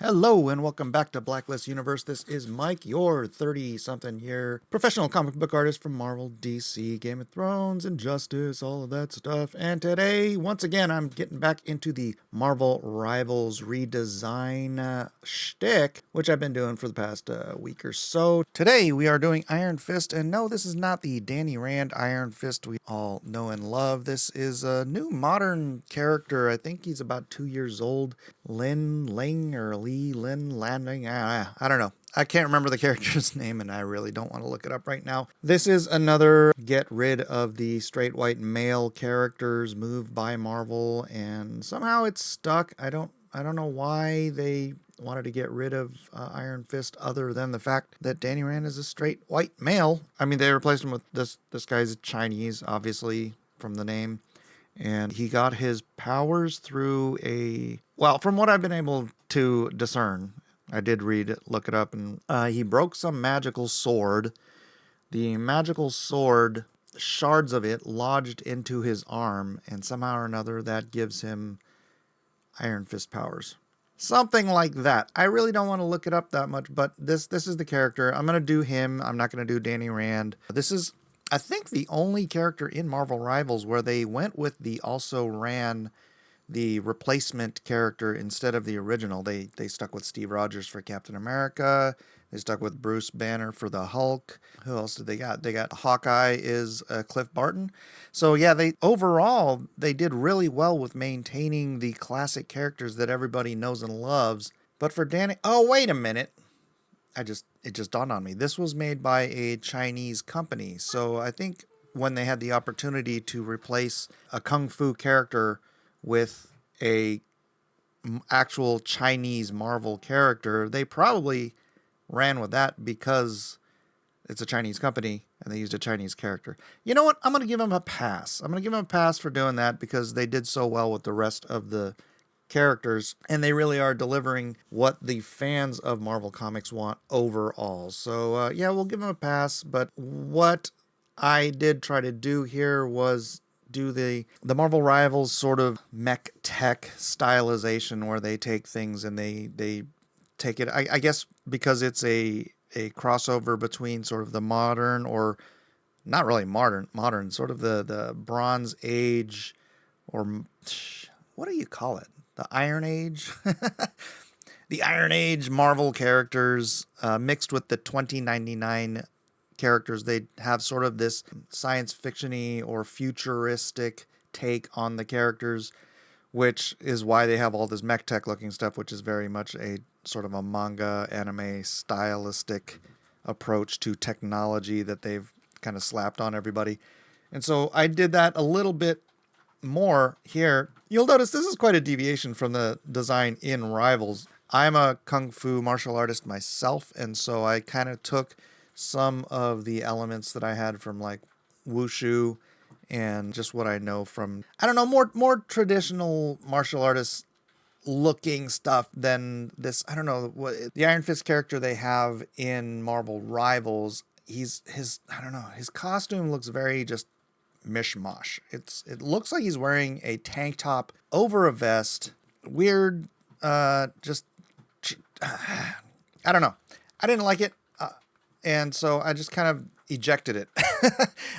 Hello and welcome back to Blacklist Universe. This is Mike, your 30-something year professional comic book artist from Marvel, DC, Game of Thrones, Injustice, all of that stuff. And today, once again, I'm getting back into the Marvel Rivals redesign shtick, which I've been doing for the past week or so. Today, we are doing Iron Fist, and no, this is not the Danny Rand Iron Fist we all know and love. This is a new modern character. I think he's about 2 years old. Lin Landing. I don't know. I can't remember the character's name, and I really don't want to look it up right now. This is another get rid of the straight white male characters move by Marvel, and somehow it's stuck. I don't know why they wanted to get rid of Iron Fist other than the fact that Danny Rand is a straight white male. I mean, they replaced him with this guy's Chinese, obviously, from the name. And he got his powers through from what I've been able to discern, I did read it, look it up, and he broke some magical sword. The magical sword, shards of it lodged into his arm, and somehow or another that gives him Iron Fist powers. Something like that. I really don't want to look it up that much, but this is the character. I'm going to do him. I'm not going to do Danny Rand. This is, I think, the only character in Marvel Rivals where they went with the also ran the replacement character instead of the original. They stuck with Steve Rogers for Captain America. They stuck with Bruce Banner for the Hulk. Who else did they got? They got Hawkeye is Cliff Barton. So yeah, they did really well with maintaining the classic characters that everybody knows and loves. But for Danny, oh wait a minute. It just dawned on me. This was made by a Chinese company. So I think when they had the opportunity to replace a kung fu character with a actual Chinese Marvel character, they probably ran with that because it's a Chinese company and they used a Chinese character. You know what? I'm going to give them a pass. I'm going to give them a pass for doing that because they did so well with the rest of the characters, and they really are delivering what the fans of Marvel Comics want overall. So yeah, we'll give them a pass. But what I did try to do here was do the Marvel Rivals sort of mech tech stylization, where they take things and they take it, I guess because it's a crossover between sort of the modern, or not really modern, sort of the Bronze Age, or what do you call it? The Iron Age? The Iron Age Marvel characters mixed with the 2099 characters. They have sort of this science fiction-y or futuristic take on the characters, which is why they have all this mech tech looking stuff, which is very much a sort of a manga anime stylistic approach to technology that they've kind of slapped on everybody. And so I did that a little bit more here. You'll notice this is quite a deviation from the design in Rivals. I'm a kung fu martial artist myself, and so I kind of took some of the elements that I had from like wushu and just what I know from, I don't know, more traditional martial artists looking stuff than this. I don't know what the Iron Fist character they have in Marvel Rivals. His costume looks very just mishmash. It looks like he's wearing a tank top over a vest. Weird, I don't know. I didn't like it. And so I just kind of ejected it.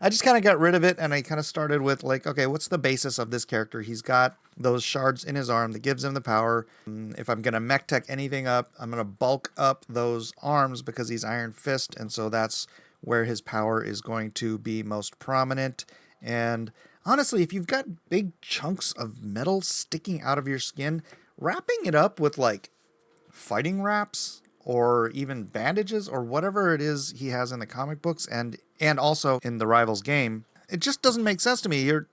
I just kind of got rid of it, and I kind of started with like, okay, what's the basis of this character? He's got those shards in his arm that gives him the power. If I'm going to mech tech anything up, I'm going to bulk up those arms because he's Iron Fist, and so that's where his power is going to be most prominent. And honestly, if you've got big chunks of metal sticking out of your skin, wrapping it up with like fighting wraps or even bandages or whatever it is he has in the comic books and also in the Rivals game, it just doesn't make sense to me. You're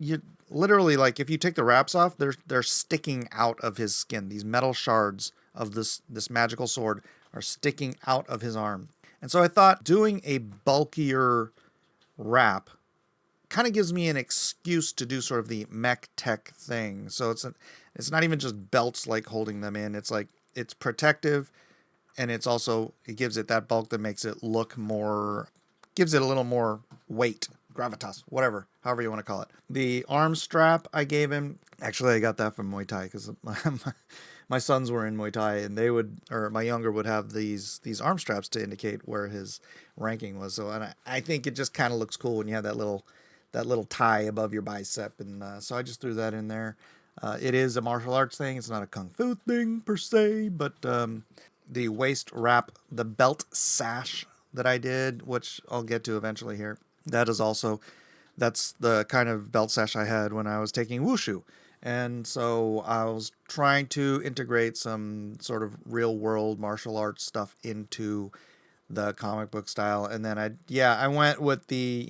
literally, like, if you take the wraps off, they're sticking out of his skin. These metal shards of this magical sword are sticking out of his arm. And so I thought doing a bulkier wrap kind of gives me an excuse to do sort of the mech tech thing. So it's not even just belts like holding them in. It's like it's protective. And it gives it that bulk that makes it look more, gives it a little more weight, gravitas, whatever, however you want to call it. The arm strap I gave him, actually I got that from Muay Thai because my sons were in Muay Thai, and they would, or my younger would have these arm straps to indicate where his ranking was. So, and I think it just kind of looks cool when you have that little tie above your bicep, and so I just threw that in there. It is a martial arts thing. It's not a kung fu thing per se, but the waist wrap, the belt sash that I did, which I'll get to eventually here, that is also, that's the kind of belt sash I had when I was taking wushu. And so I was trying to integrate some sort of real world martial arts stuff into the comic book style. And then I went with the,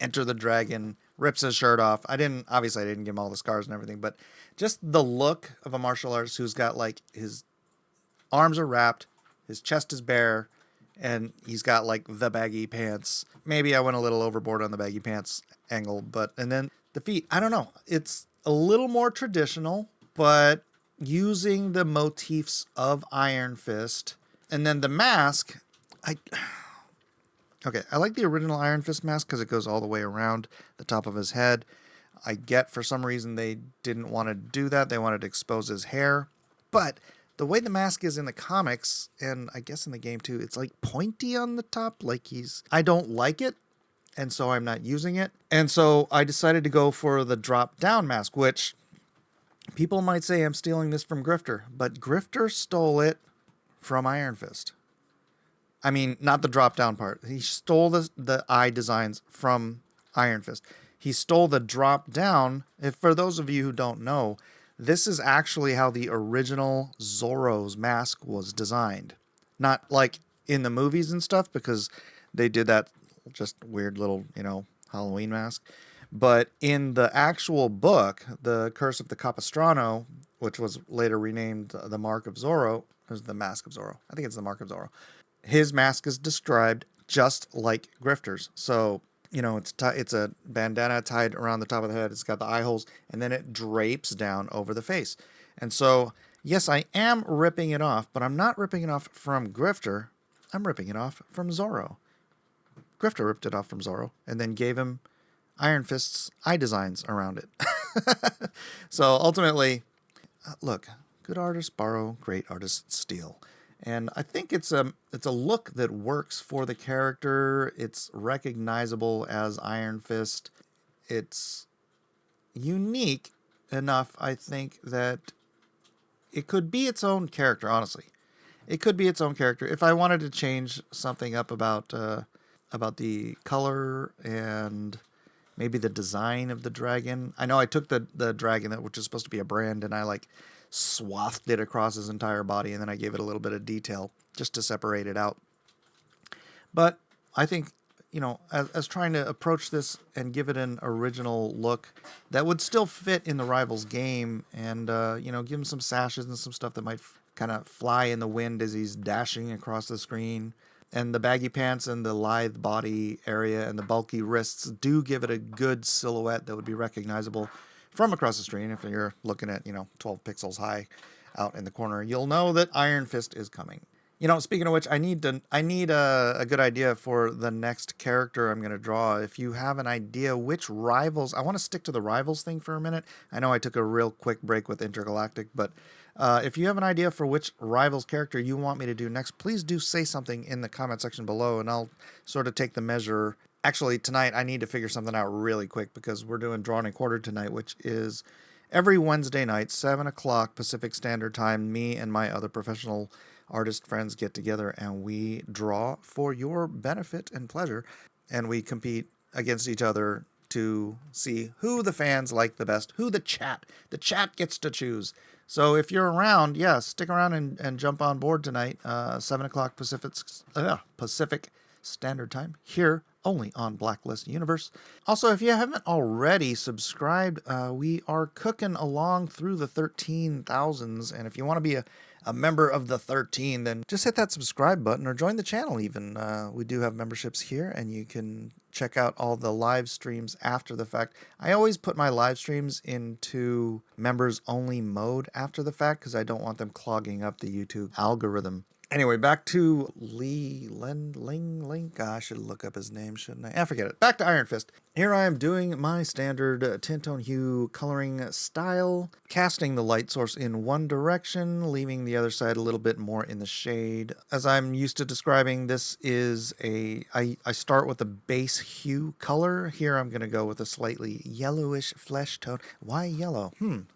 Enter the Dragon, rips his shirt off. I didn't give him all the scars and everything, but just the look of a martial artist who's got like his arms are wrapped, his chest is bare, and he's got like the baggy pants. Maybe I went a little overboard on the baggy pants angle, and then the feet, I don't know. It's a little more traditional, but using the motifs of Iron Fist. And then the mask, I like the original Iron Fist mask because it goes all the way around the top of his head. I get for some reason they didn't want to do that. They wanted to expose his hair. But the way the mask is in the comics, and I guess in the game too, it's like pointy on the top. I don't like it, and so I'm not using it. And so I decided to go for the drop down mask, which people might say I'm stealing this from Grifter, but Grifter stole it from Iron Fist. I mean, not the drop down part. He stole the eye designs from Iron Fist. He stole the drop down. For those of you who don't know, this is actually how the original Zorro's mask was designed. Not like in the movies and stuff, because they did that just weird little, Halloween mask. But in the actual book, The Curse of the Capistrano, which was later renamed The Mark of Zorro, or the Mask of Zorro. I think it's The Mark of Zorro. His mask is described just like Grifter's. So, it's a bandana tied around the top of the head. It's got the eye holes, and then it drapes down over the face. And so, yes, I am ripping it off, but I'm not ripping it off from Grifter. I'm ripping it off from Zorro. Grifter ripped it off from Zorro and then gave him Iron Fist's eye designs around it. So ultimately, look, good artists borrow, great artists steal. And I think it's a look that works for the character. It's recognizable as Iron Fist. It's unique enough, I think, that it could be its own character, honestly. It could be its own character. If I wanted to change something up about the color and maybe the design of the dragon. I know I took the dragon, which is supposed to be a brand, and I swathed it across his entire body, and then I gave it a little bit of detail just to separate it out. But I think, as trying to approach this and give it an original look that would still fit in the Rivals game, and give him some sashes and some stuff that might kind of fly in the wind as he's dashing across the screen. And the baggy pants and the lithe body area and the bulky wrists do give it a good silhouette that would be recognizable from across the screen. If you're looking at, 12 pixels high out in the corner, you'll know that Iron Fist is coming. Speaking of which, I need a good idea for the next character I'm going to draw. If you have an idea which Rivals, I want to stick to the Rivals thing for a minute. I know I took a real quick break with Intergalactic, but if you have an idea for which Rivals character you want me to do next, please do say something in the comment section below, and I'll sort of take the measure. Actually, tonight I need to figure something out really quick because we're doing Drawn and Quartered tonight, which is every Wednesday night, 7 o'clock Pacific Standard Time. Me and my other professional artist friends get together and we draw for your benefit and pleasure, and we compete against each other to see who the fans like the best, who the chat gets to choose. So if you're around, stick around and jump on board tonight, 7 o'clock Pacific Standard Time, here only on Blacklist Universe. Also, if you haven't already subscribed, we are cooking along through the 13,000s, and if you want to be a member of the 13, then just hit that subscribe button or join the channel even. We do have memberships here, and you can check out all the live streams after the fact. I always put my live streams into members only mode after the fact because I don't want them clogging up the YouTube algorithm. Anyway, back to Lee Ling. I should look up his name, shouldn't I? Forget it. Back to Iron Fist. Here I am doing my standard tint, tone, hue coloring style, casting the light source in one direction, leaving the other side a little bit more in the shade. As I'm used to describing, this is I start with a base hue color. Here I'm going to go with a slightly yellowish flesh tone. Why yellow?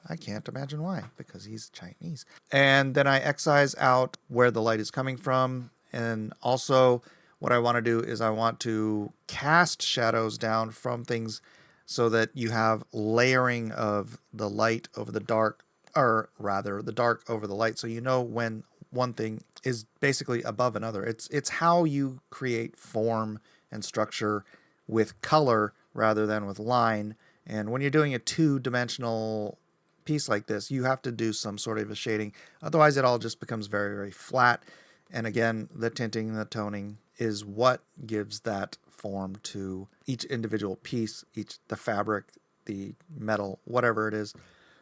I can't imagine why, because he's Chinese. And then I excise out where the light is coming from, and also what I want to do is I want to cast shadows down from things so that you have layering of the light over the dark, or rather the dark over the light, so you know when one thing is basically above another. It's how you create form and structure with color rather than with line. And when you're doing a two-dimensional piece like this, you have to do some sort of a shading. Otherwise, it all just becomes very, very flat. And again, the tinting and the toning is what gives that form to each individual piece, the fabric, the metal, whatever it is.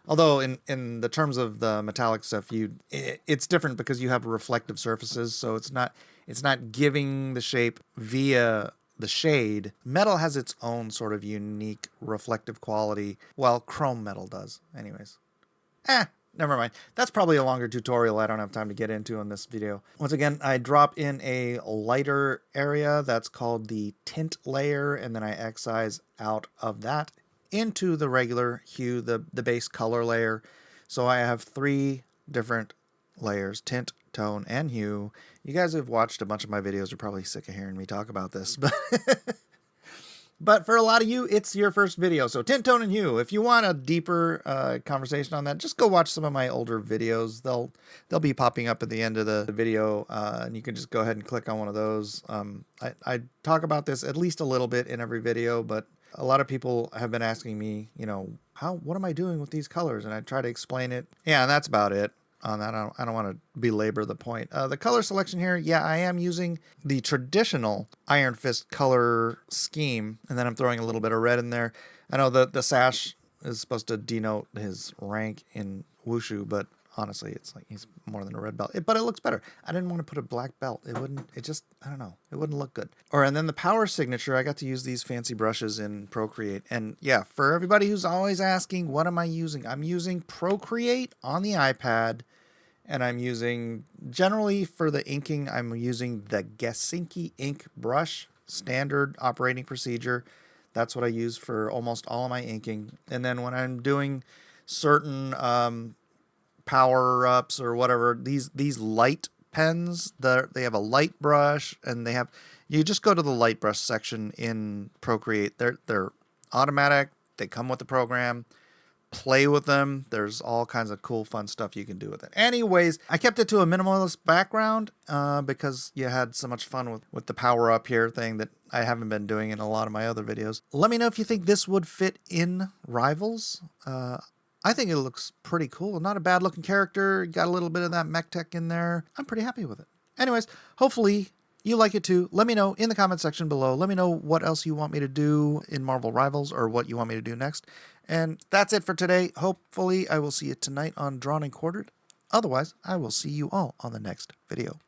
Although in the terms of the metallic stuff, it's different because you have reflective surfaces, so it's not giving the shape via the shade. Metal has its own sort of unique reflective quality. Well, chrome metal does. Anyways. Never mind. That's probably a longer tutorial I don't have time to get into in this video. Once again, I drop in a lighter area that's called the tint layer, and then I excise out of that into the regular hue, the base color layer. So I have 3 different layers: tint, tone, and hue. You guys who've watched a bunch of my videos are probably sick of hearing me talk about this, but for a lot of you, it's your first video. So tint, tone, and hue. If you want a deeper conversation on that, just go watch some of my older videos. They'll be popping up at the end of the video, and you can just go ahead and click on one of those. I talk about this at least a little bit in every video, but a lot of people have been asking me, what am I doing with these colors? And I try to explain it. Yeah, and that's about it. On that, I don't want to belabor the point. The color selection here, yeah, I am using the traditional Iron Fist color scheme, and then I'm throwing a little bit of red in there. I know the sash is supposed to denote his rank in Wushu, but honestly, it's like he's more than a red belt. But it looks better. I didn't want to put a black belt. I don't know. It wouldn't look good. And then the power signature, I got to use these fancy brushes in Procreate. And yeah, for everybody who's always asking, what am I using? I'm using Procreate on the iPad. And I'm using, generally for the inking, I'm using the Gesinki ink brush, standard operating procedure. That's what I use for almost all of my inking. And then when I'm doing certain power-ups or whatever, these light pens, they have a light brush, and you just go to the light brush section in Procreate. They're automatic. They come with the program. Play with them. There's all kinds of cool, fun stuff you can do with it. Anyways, I kept it to a minimalist background because you had so much fun with the power up here thing that I haven't been doing in a lot of my other videos. Let me know if you think this would fit in Rivals. I think it looks pretty cool. Not a bad looking character. Got a little bit of that mech tech in there. I'm pretty happy with it. Anyways, hopefully you like it too. Let me know in the comment section below. Let me know what else you want me to do in Marvel Rivals or what you want me to do next. And that's it for today. Hopefully I will see you tonight on Drawn and Quartered. Otherwise, I will see you all on the next video.